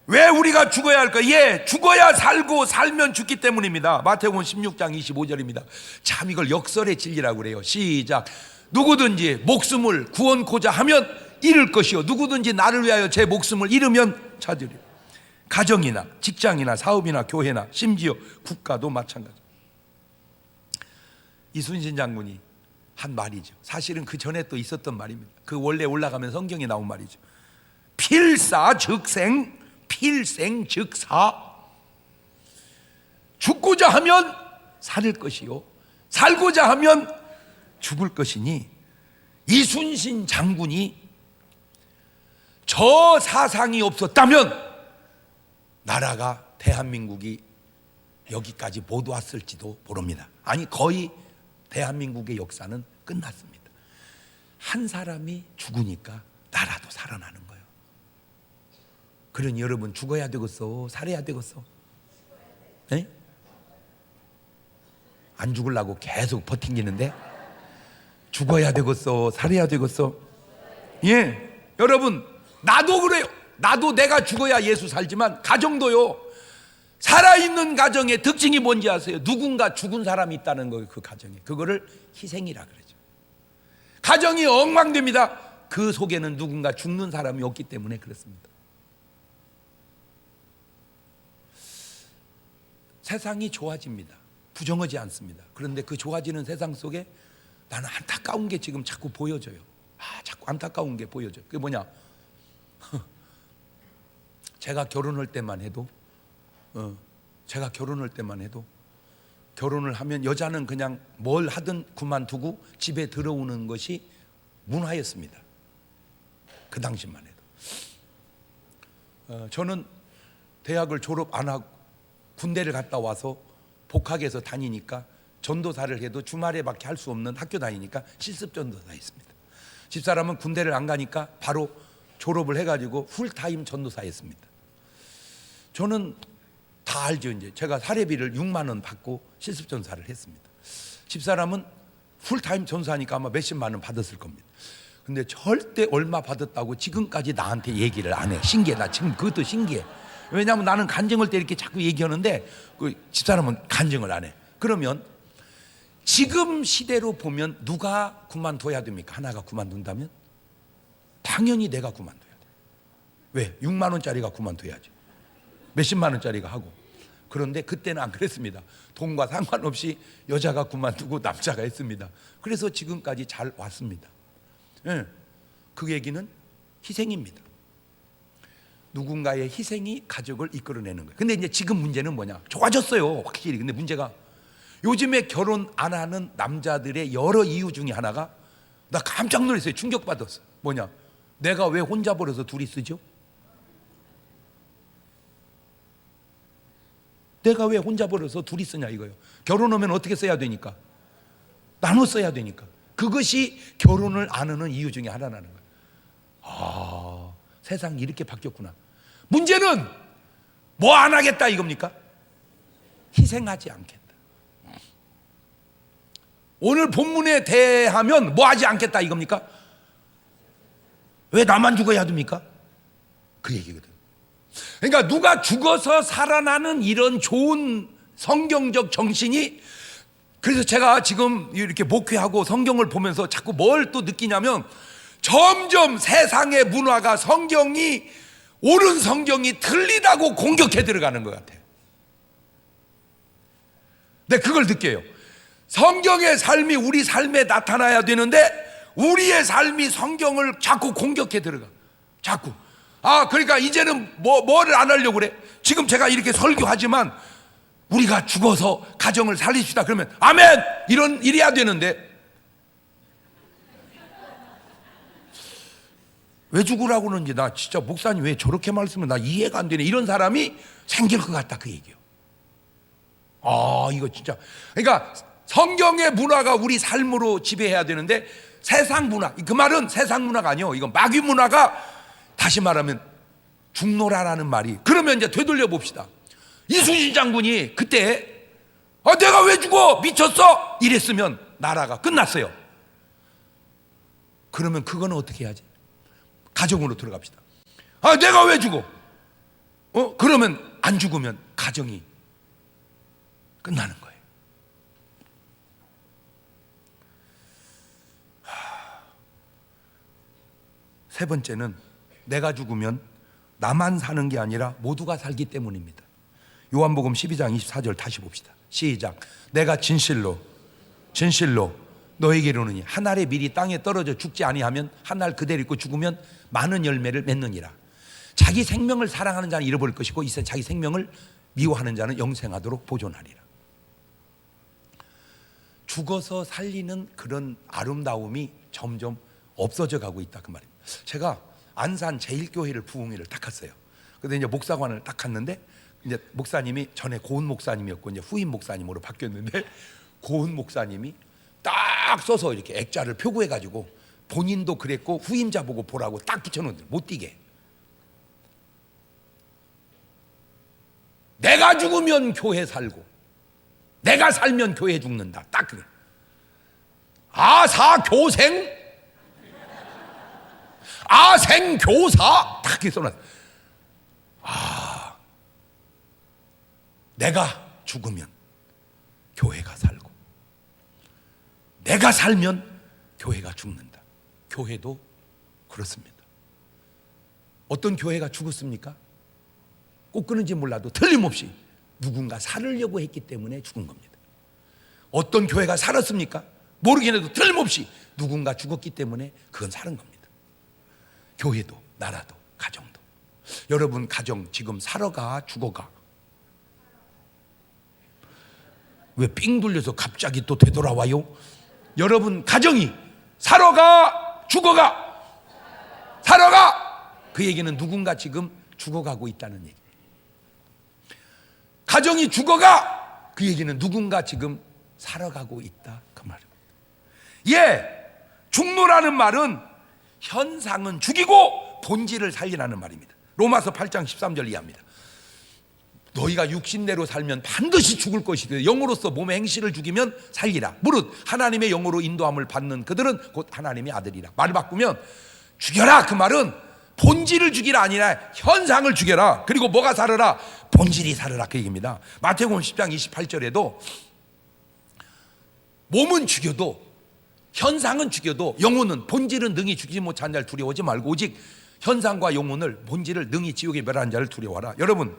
왜 우리가 죽어야 할까? 죽어야 살고 살면 죽기 때문입니다. 마태복음 16장 25절입니다. 참 이걸 역설의 진리라고 그래요. 시작. 누구든지 목숨을 구원코자 하면 잃을 것이요 누구든지 나를 위하여 제 목숨을 잃으면 찾으리라. 가정이나 직장이나 사업이나 교회나 심지어 국가도 마찬가지. 이순신 장군이 한 말이죠. 사실은 그 전에 또 있었던 말입니다. 그 원래 올라가면 성경에 나온 말이죠. 필사즉생, 필생즉사. 죽고자 하면 살 것이요 살고자 하면 죽을 것이니, 이순신 장군이 저 사상이 없었다면 나라가 대한민국이 여기까지 못 왔을지도 모릅니다. 아니 거의 대한민국의 역사는 끝났습니다. 한 사람이 죽으니까 나라도 살아나는 거예요. 그러니 여러분 죽어야 되겠어? 살아야 되겠어? 네? 안 죽으려고 계속 버팅기는데 죽어야 되겠어? 살아야 되겠어? 여러분 나도 그래요. 나도 내가 죽어야 예수 살지만 가정도요. 살아있는 가정의 특징이 뭔지 아세요? 누군가 죽은 사람이 있다는 거예요. 그 가정에. 그거를 희생이라 그러죠. 가정이 엉망됩니다. 그 속에는 누군가 죽는 사람이 없기 때문에 그렇습니다. 세상이 좋아집니다. 부정하지 않습니다. 그런데 그 좋아지는 세상 속에 나는 안타까운 게 지금 자꾸 보여져요. 자꾸 안타까운 게 보여져요. 그게 뭐냐? 제가 결혼할 때만 해도 결혼을 하면 여자는 그냥 뭘 하든 그만두고 집에 들어오는 것이 문화였습니다. 그 당시만 해도. 저는 대학을 졸업 안 하고 군대를 갔다 와서 복학해서 다니니까 전도사를 해도 주말에밖에 할 수 없는 학교 다니니까 실습 전도사 했습니다. 집사람은 군대를 안 가니까 바로 졸업을 해가지고 풀타임 전도사 했습니다. 저는 다 알죠. 이제 제가 사례비를 6만 원 받고 실습 전사를 했습니다. 집사람은 풀타임 전사니까 아마 몇십만 원 받았을 겁니다. 근데 절대 얼마 받았다고 지금까지 나한테 얘기를 안 해. 신기해. 나 지금 그것도 신기해. 왜냐하면 나는 간증할 때 이렇게 자꾸 얘기하는데 그 집사람은 간증을 안 해. 그러면 지금 시대로 보면 누가 그만둬야 됩니까? 하나가 그만둔다면 당연히 내가 그만둬야 돼. 왜? 6만 원짜리가 그만둬야지. 몇십만 원짜리가 하고. 그런데 그때는 안 그랬습니다. 돈과 상관없이 여자가 그만두고 남자가 했습니다. 그래서 지금까지 잘 왔습니다. 예, 그 얘기는 희생입니다. 누군가의 희생이 가족을 이끌어내는 거예요. 근데 이제 지금 문제는 뭐냐? 좋아졌어요, 확실히. 근데 문제가 요즘에 결혼 안 하는 남자들의 여러 이유 중에 하나가, 나 깜짝 놀랐어요. 충격받았어. 뭐냐? 내가 왜 혼자 벌어서 둘이 쓰죠? 내가 왜 혼자 벌어서 둘이 쓰냐 이거예요. 결혼하면 어떻게 써야 되니까? 나눠 써야 되니까. 그것이 결혼을 안 하는 이유 중에 하나라는 거예요. 아, 세상이 이렇게 바뀌었구나. 문제는 뭐 안 하겠다 이겁니까? 희생하지 않겠다. 오늘 본문에 대하면 뭐 하지 않겠다 이겁니까? 왜 나만 죽어야 됩니까? 그 얘기거든. 그러니까 누가 죽어서 살아나는 이런 좋은 성경적 정신이, 그래서 제가 지금 이렇게 목회하고 성경을 보면서 자꾸 뭘 또 느끼냐면, 점점 세상의 문화가 성경이, 옳은 성경이 틀리다고 공격해 들어가는 것 같아요. 근데 그걸 느껴요. 성경의 삶이 우리 삶에 나타나야 되는데 우리의 삶이 성경을 자꾸 공격해 들어가. 자꾸. 아, 그러니까 이제는 뭐를 안 하려고 그래? 지금 제가 이렇게 설교하지만 우리가 죽어서 가정을 살립시다 그러면 아멘! 이래야 되는데 왜 죽으라고 그러는지, 나 진짜 목사님 왜 저렇게 말씀을, 나 이해가 안 되네, 이런 사람이 생길 것 같다 그 얘기예요. 아, 이거 진짜, 그러니까 성경의 문화가 우리 삶으로 지배해야 되는데 세상 문화, 그 말은 세상 문화가 아니에요. 이건 마귀 문화가, 다시 말하면 죽노라라는 말이. 그러면 이제 되돌려 봅시다. 이순신 장군이 그때 내가 왜 죽어? 미쳤어? 이랬으면 나라가 끝났어요. 그러면 그거는 어떻게 해야지? 가정으로 들어갑시다. 내가 왜 죽어? 그러면 안 죽으면 가정이 끝나는 거예요. 세 번째는 내가 죽으면 나만 사는 게 아니라 모두가 살기 때문입니다. 요한복음 12장 24절 다시 봅시다. 시작. 내가 진실로 너에게 이르노니 한 알의 밀이 땅에 떨어져 죽지 아니하면 한 알 그대로 있고 죽으면 많은 열매를 맺느니라. 자기 생명을 사랑하는 자는 잃어버릴 것이고 자기 생명을 미워하는 자는 영생하도록 보존하리라. 죽어서 살리는 그런 아름다움이 점점 없어져 가고 있다 그 말입니다. 제가 안산 제1교회를 부흥회를 딱 갔어요. 근데 이제 목사관을 딱 갔는데 이제 목사님이 전에 고은 목사님이었고 이제 후임 목사님으로 바뀌었는데, 고은 목사님이 딱 써서 이렇게 액자를 표구해 가지고 본인도 그랬고 후임자 보고 보라고 딱 붙여놓는데 못 뛰게. 내가 죽으면 교회 살고 내가 살면 교회 죽는다. 딱 그래. 아사교생 아생교사 딱 이렇게 써놨어. 내가 죽으면 교회가 살고 내가 살면 교회가 죽는다. 교회도 그렇습니다. 어떤 교회가 죽었습니까? 꼭 그런지 몰라도 틀림없이 누군가 살으려고 했기 때문에 죽은 겁니다. 어떤 교회가 살았습니까? 모르긴 해도 틀림없이 누군가 죽었기 때문에 그건 사는 겁니다. 교회도, 나라도, 가정도. 여러분 가정 지금 살아가 죽어가? 왜 삥 돌려서 갑자기 또 되돌아와요? 여러분 가정이 살아가 죽어가? 살아가! 그 얘기는 누군가 지금 죽어가고 있다는 얘기. 가정이 죽어가! 그 얘기는 누군가 지금 살아가고 있다 그 말입니다. 예, 죽노라는 말은 현상은 죽이고 본질을 살리라는 말입니다. 로마서 8장 13절 이해합니다. 너희가 육신대로 살면 반드시 죽을 것이다. 영으로서 몸의 행실을 죽이면 살리라. 무릇 하나님의 영으로 인도함을 받는 그들은 곧 하나님의 아들이라. 말을 바꾸면 죽여라, 그 말은 본질을 죽이라 아니라 현상을 죽여라. 그리고 뭐가 살아라? 본질이 살아라, 그 얘기입니다. 마태복음 10장 28절에도 몸은 죽여도 현상은 죽여도 영혼은, 본질은 능히 죽이지 못한 자를 두려워하지 말고 오직 현상과 영혼을, 본질을 능히 지옥에 멸하는 자를 두려워하라. 여러분,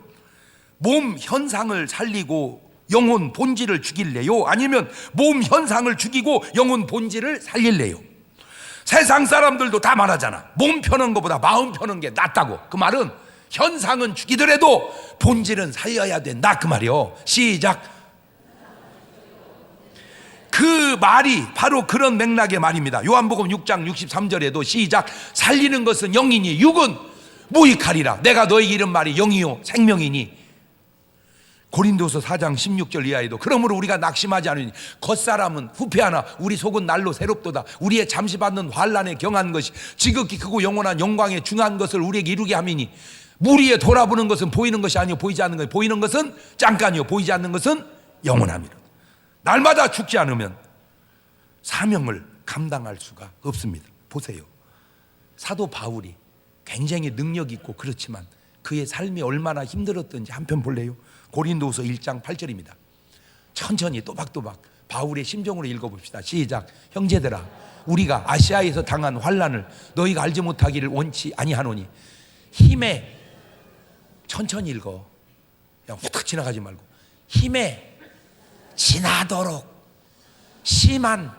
몸 현상을 살리고 영혼 본질을 죽일래요? 아니면 몸 현상을 죽이고 영혼 본질을 살릴래요? 세상 사람들도 다 말하잖아. 몸 펴는 것보다 마음 펴는 게 낫다고. 그 말은 현상은 죽이더라도 본질은 살려야 된다, 그 말이요. 시작. 그 말이 바로 그런 맥락의 말입니다. 요한복음 6장 63절에도 시작. 살리는 것은 영이니 육은 무익하리라. 내가 너에게 이른 말이 영이요 생명이니. 고린도서 4장 16절 이하에도 그러므로 우리가 낙심하지 않으니 겉사람은 후패하나 우리 속은 날로 새롭도다. 우리의 잠시 받는 환난에 경한 것이 지극히 크고 영원한 영광에 중한 것을 우리에게 이루게 함이니 무리에 돌아보는 것은 보이는 것이 아니요 보이지 않는 것, 보이는 것은 잠깐이요 보이지 않는 것은 영원함이라. 날마다 죽지 않으면 사명을 감당할 수가 없습니다. 보세요, 사도 바울이 굉장히 능력 있고 그렇지만 그의 삶이 얼마나 힘들었던지 한편 볼래요? 고린도서 1장 8절입니다. 천천히 또박또박 바울의 심정으로 읽어봅시다. 시작. 형제들아, 우리가 아시아에서 당한 환난을 너희가 알지 못하기를 원치 아니하노니 힘에, 천천히 읽어, 그냥 후딱 지나가지 말고, 힘에 지나도록 심한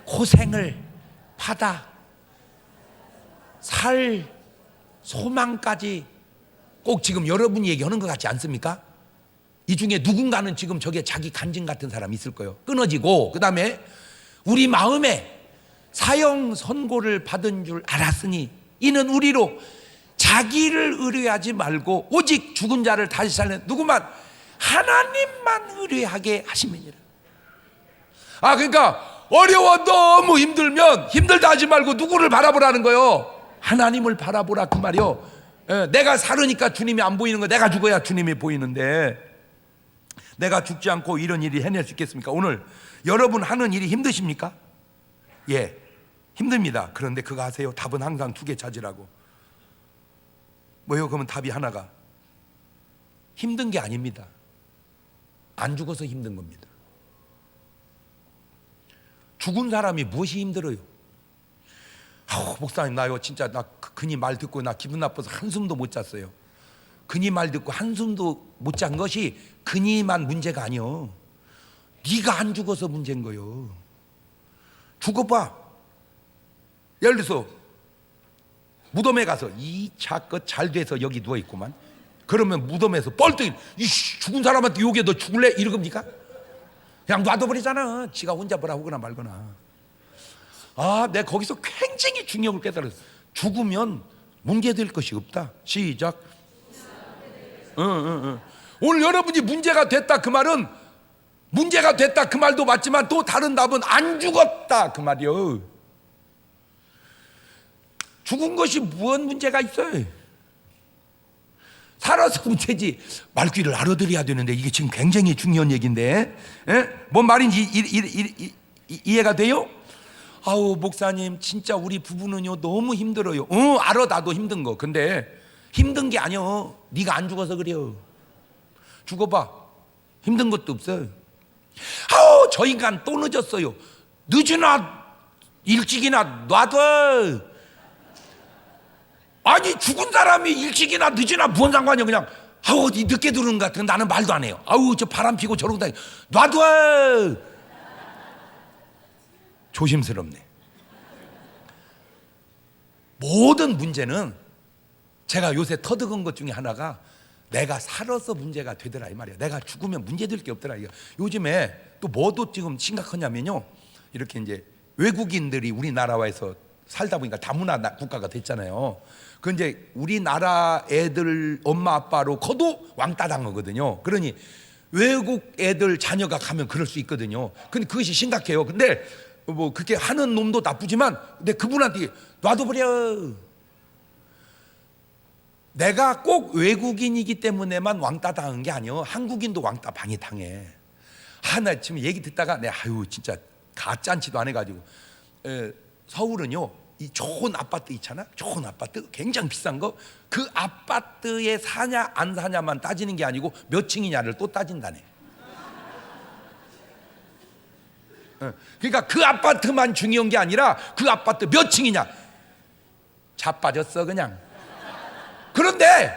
고생을 받아 살 소망까지. 꼭 지금 여러분이 얘기하는 것 같지 않습니까? 이 중에 누군가는 지금 저게 자기 간증 같은 사람이 있을 거예요. 끊어지고, 그 다음에 우리 마음에 사형 선고를 받은 줄 알았으니 이는 우리로 자기를 의뢰하지 말고 오직 죽은 자를 다시 살리는 누구만 하나님만 의뢰하게 하심이니라. 아, 그러니까 어려워 너무 힘들면 힘들다 하지 말고 누구를 바라보라는 거예요? 하나님을 바라보라, 그 말이요. 내가 살으니까 주님이 안 보이는 거, 내가 죽어야 주님이 보이는데 내가 죽지 않고 이런 일이 해낼 수 있겠습니까? 오늘 여러분 하는 일이 힘드십니까? 예, 힘듭니다. 그런데 그거 아세요? 답은 항상 두 개 찾으라고. 뭐예요? 그러면 답이 하나가 힘든 게 아닙니다. 안 죽어서 힘든 겁니다. 죽은 사람이 무엇이 힘들어요? 목사님, 나요 진짜 나 그니 말 듣고 나 기분 나빠서 한숨도 못 잤어요. 그니 말 듣고 한숨도 못 잔 것이 그니만 문제가 아니요, 네가 안 죽어서 문제인 거요. 죽어봐. 예를 들어서 무덤에 가서 이 차 것 잘 돼서 여기 누워 있구만. 그러면 무덤에서 뻘떡이 죽은 사람한테 요게 너 죽을래? 이러겁니까? 그냥 놔둬버리잖아. 지가 혼자 뭐라 하거나 말거나. 아, 내가 거기서 굉장히 중요한 걸 깨달았어. 죽으면 문제될 것이 없다. 시작. 오늘 여러분이 문제가 됐다 그 말은, 문제가 됐다 그 말도 맞지만 또 다른 답은 안 죽었다 그 말이요. 죽은 것이 무슨 문제가 있어요? 살아서 문제지. 말귀를 알아들어야 되는데 이게 지금 굉장히 중요한 얘기인데, 뭔 말인지 이해가 돼요? 아우, 목사님 진짜 우리 부부는요 너무 힘들어요. 알아, 나도 힘든 거. 근데 힘든 게 아니여, 네가 안 죽어서 그래요. 죽어봐, 힘든 것도 없어. 아우, 저 인간 또 늦었어요. 늦으나 일찍이나 놔둬. 아니, 죽은 사람이 일찍이나 늦으나 무슨 상관이야. 그냥 아우, 니 늦게 들어오는 것 같은, 나는 말도 안 해요. 아우, 저 바람 피고 저러고 다니, 놔둬. 조심스럽네. 모든 문제는 제가 요새 터득한 것 중에 하나가 내가 살아서 문제가 되더라 이 말이야. 내가 죽으면 문제될 게 없더라 이거. 요즘에 또 뭐도 지금 심각하냐면요, 이렇게 이제 외국인들이 우리나라에서 살다 보니까 다문화 국가가 됐잖아요. 그 이제 우리나라 애들 엄마 아빠로 커도 왕따 당하거든요. 그러니 외국 애들 자녀가 가면 그럴 수 있거든요. 근데 그것이 심각해요. 근데 뭐 그렇게 하는 놈도 나쁘지만 근데 그분한테 놔둬버려. 내가 꼭 외국인이기 때문에만 왕따 당한 게 아니요, 한국인도 왕따 많이 당해. 나 지금 얘기 듣다가 내가 진짜 가짠치도 안 해가지고, 서울은요 이 좋은 아파트 있잖아, 좋은 아파트 굉장히 비싼 거, 그 아파트에 사냐 안 사냐만 따지는 게 아니고 몇 층이냐를 또 따진다네. 그러니까 그 아파트만 중요한 게 아니라 그 아파트 몇 층이냐, 자빠졌어 그냥. 그런데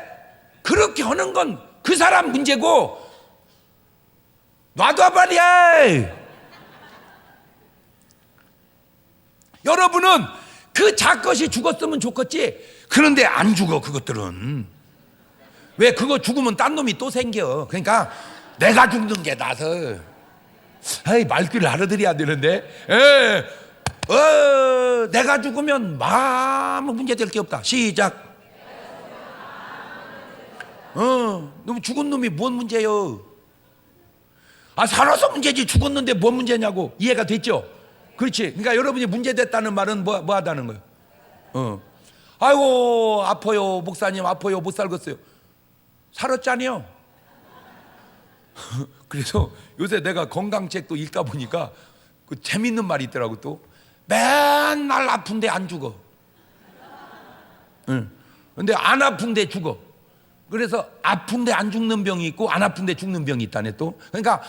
그렇게 하는 건 그 사람 문제고, 놔둬 말이야. 여러분은 그 자것이 죽었으면 좋겠지. 그런데 안 죽어 그것들은. 왜? 그거 죽으면 딴 놈이 또 생겨. 그러니까 내가 죽는 게 나서. 말귀를 알아들여야 되는데. 내가 죽으면 아무 문제 될 게 없다. 시작. 놈 죽은 놈이 뭔 문제요? 살아서 문제지 죽었는데 뭔 문제냐고. 이해가 됐죠? 그렇지. 그러니까 여러분이 문제됐다는 말은 뭐 하다는 거예요? 아이고 아파요 목사님, 아파요 못 살겠어요. 살았잖아요. 그래서 요새 내가 건강책도 읽다 보니까 그 재밌는 말이 있더라고. 또 맨날 아픈데 안 죽어. 근데 안 아픈데 죽어. 그래서 아픈데 안 죽는 병이 있고 안 아픈데 죽는 병이 있다네 또. 그러니까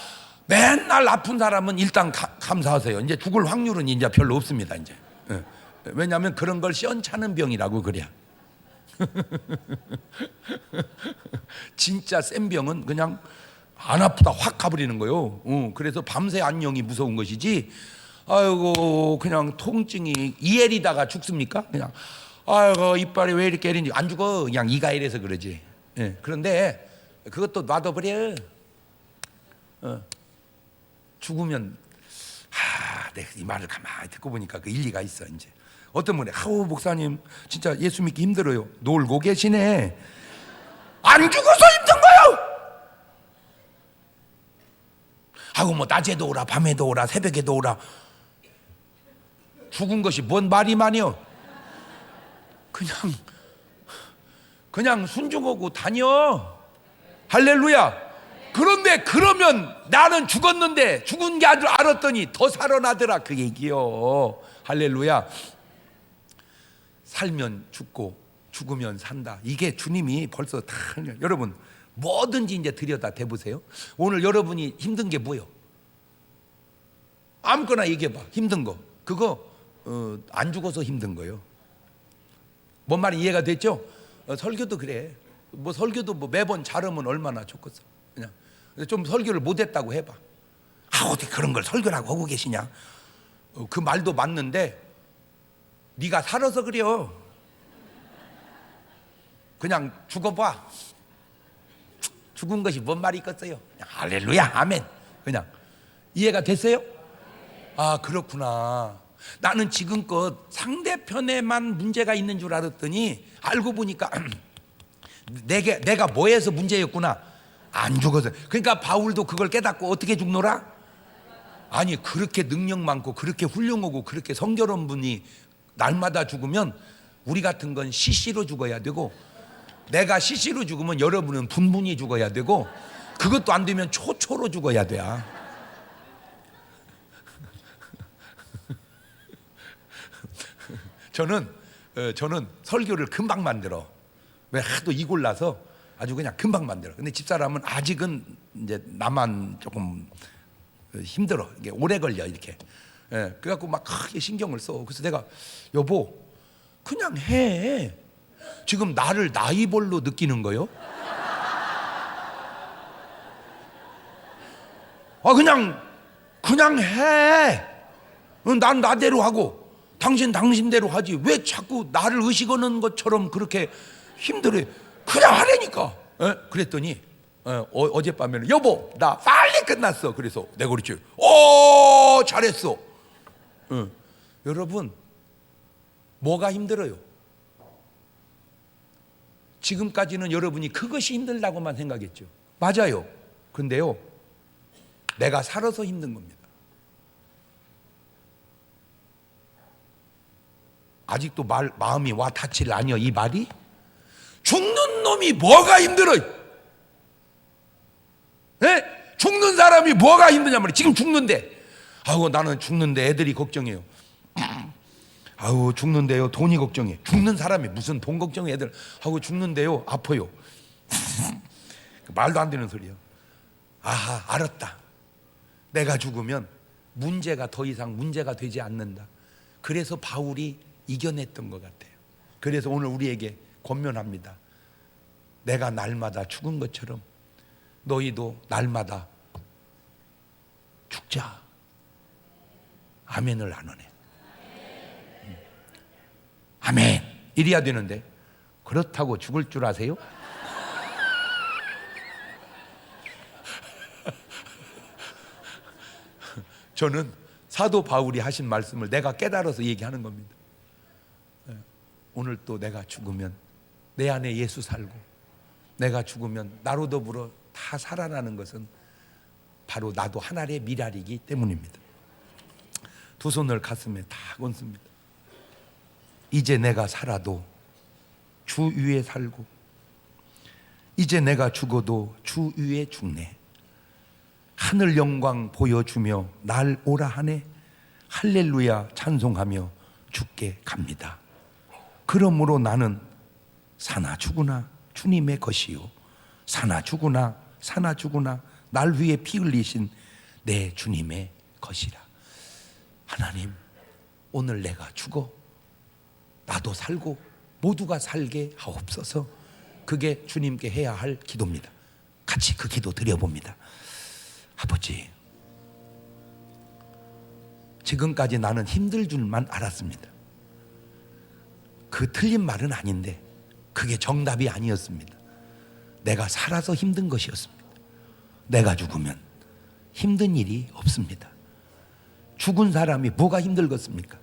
맨날 아픈 사람은 일단 감사하세요. 이제 죽을 확률은 이제 별로 없습니다 이제. 왜냐하면 그런 걸 시원찮은 병이라고 그래야. 진짜 센 병은 그냥 안 아프다 확 가버리는 거요. 그래서 밤새 안녕이 무서운 것이지. 아이고 그냥 통증이 이엘이다가 죽습니까? 그냥 아이고 이빨이 왜 이렇게 애린지 안 죽어. 그냥 이가 이래서 그러지. 그런데 그것도 놔둬버려. 죽으면 내가 이 말을 가만히 듣고 보니까 그 일리가 있어. 이제 어떤 분이 목사님 진짜 예수 믿기 힘들어요. 놀고 계시네. 안 죽어서 힘든 거요. 뭐 낮에도 오라 밤에도 오라 새벽에도 오라. 죽은 것이 뭔 말이 많이요. 그냥 순종하고 다녀. 할렐루야. 그런데 그러면 나는 죽었는데 죽은 게 아주 알았더니 더 살아나더라 그 얘기요. 할렐루야. 살면 죽고 죽으면 산다. 이게 주님이 벌써 다. 여러분 뭐든지 이제 들여다 대보세요. 오늘 여러분이 힘든 게 뭐요? 아무거나 얘기해봐. 힘든 거 그거 안 죽어서 힘든 거요. 뭔 말이 이해가 됐죠? 설교도 그래. 뭐 설교도 뭐 매번 잘하면 얼마나 좋겠어. 그냥 좀 설교를 못했다고 해봐. 어떻게 그런 걸 설교라고 하고 계시냐. 그 말도 맞는데 네가 살아서 그래요. 그냥 죽어봐. 죽은 것이 뭔 말이 있겠어요. 그냥 할렐루야 아멘. 그냥 이해가 됐어요? 그렇구나. 나는 지금껏 상대편에만 문제가 있는 줄 알았더니 알고 보니까 내가 뭐해서 문제였구나. 안 죽어서. 그러니까 바울도 그걸 깨닫고 어떻게 죽노라? 아니 그렇게 능력 많고 그렇게 훌륭하고 그렇게 성결한 분이 날마다 죽으면 우리 같은 건 시시로 죽어야 되고, 내가 시시로 죽으면 여러분은 분분히 죽어야 되고, 그것도 안 되면 초초로 죽어야 돼. 저는 설교를 금방 만들어. 왜? 하도 이골라서 아주 그냥 금방 만들어. 근데 집사람은 아직은 이제 나만 조금 힘들어. 이게 오래 걸려 이렇게. 그래갖고 막 크게 신경을 써. 그래서 내가 여보 그냥 해. 지금 나를 나이벌로 느끼는 거요? 그냥 해. 난 나대로 하고 당신 당신대로 하지. 왜 자꾸 나를 의식하는 것처럼 그렇게 힘들어해? 그냥 하라니까. 그랬더니 어젯밤에는 여보 나 빨리 끝났어. 그래서 내가 그랬지. 잘했어. 여러분 뭐가 힘들어요? 지금까지는 여러분이 그것이 힘들다고만 생각했죠. 맞아요. 근데요 내가 살아서 힘든 겁니다. 아직도 마음이 와 닿질 않여 이 말이? 죽는 놈이 뭐가 힘들어? 네? 죽는 사람이 뭐가 힘드냐 말이야. 지금 죽는데, 아우 나는 죽는데 애들이 걱정해요. 아우 죽는데요 돈이 걱정해. 죽는 사람이 무슨 돈 걱정해. 애들 아우 죽는데요 아파요. 말도 안 되는 소리야. 아하 알았다. 내가 죽으면 문제가 더 이상 문제가 되지 않는다. 그래서 바울이 이겨냈던 것 같아요. 그래서 오늘 우리에게 권면합니다. 내가 날마다 죽은 것처럼 너희도 날마다 죽자. 아멘을 안 하네. 아멘 이래야 되는데 그렇다고 죽을 줄 아세요? 저는 사도 바울이 하신 말씀을 내가 깨달아서 얘기하는 겁니다. 오늘 또 내가 죽으면 내 안에 예수 살고, 내가 죽으면 나로 더불어 다 살아나는 것은 바로 나도 하나의 미랄이기 때문입니다. 두 손을 가슴에 다 얹습니다. 이제 내가 살아도 주 위에 살고, 이제 내가 죽어도 주 위에 죽네. 하늘 영광 보여주며 날 오라 하네. 할렐루야 찬송하며 죽게 갑니다. 그러므로 나는 사나 죽으나 주님의 것이요, 사나 죽으나 사나 죽으나 날 위해 피 흘리신 내 주님의 것이라. 하나님, 오늘 내가 죽어 나도 살고 모두가 살게 하옵소서. 그게 주님께 해야 할 기도입니다. 같이 그 기도 드려봅니다. 아버지, 지금까지 나는 힘들 줄만 알았습니다. 그 틀린 말은 아닌데 그게 정답이 아니었습니다. 내가 살아서 힘든 것이었습니다. 내가 죽으면 힘든 일이 없습니다. 죽은 사람이 뭐가 힘들겠습니까?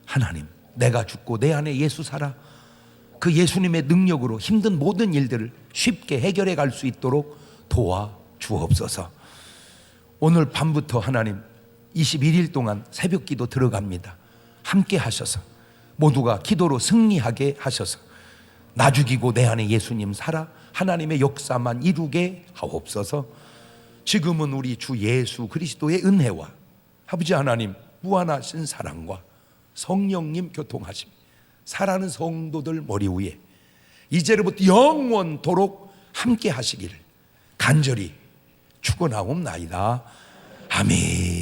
하나님, 내가 죽고 내 안에 예수 살아 그 예수님의 능력으로 힘든 모든 일들을 쉽게 해결해 갈 수 있도록 도와 주옵소서. 오늘 밤부터 하나님 21일 동안 새벽 기도 들어갑니다. 함께 하셔서 모두가 기도로 승리하게 하셔서 나 죽이고 내 안에 예수님 살아 하나님의 역사만 이루게 하옵소서. 지금은 우리 주 예수 그리스도의 은혜와 아버지 하나님 무한하신 사랑과 성령님 교통하심, 사랑하는 성도들 머리 위에 이제로부터 영원토록 함께 하시기를 간절히 축원하옵나이다. 아멘.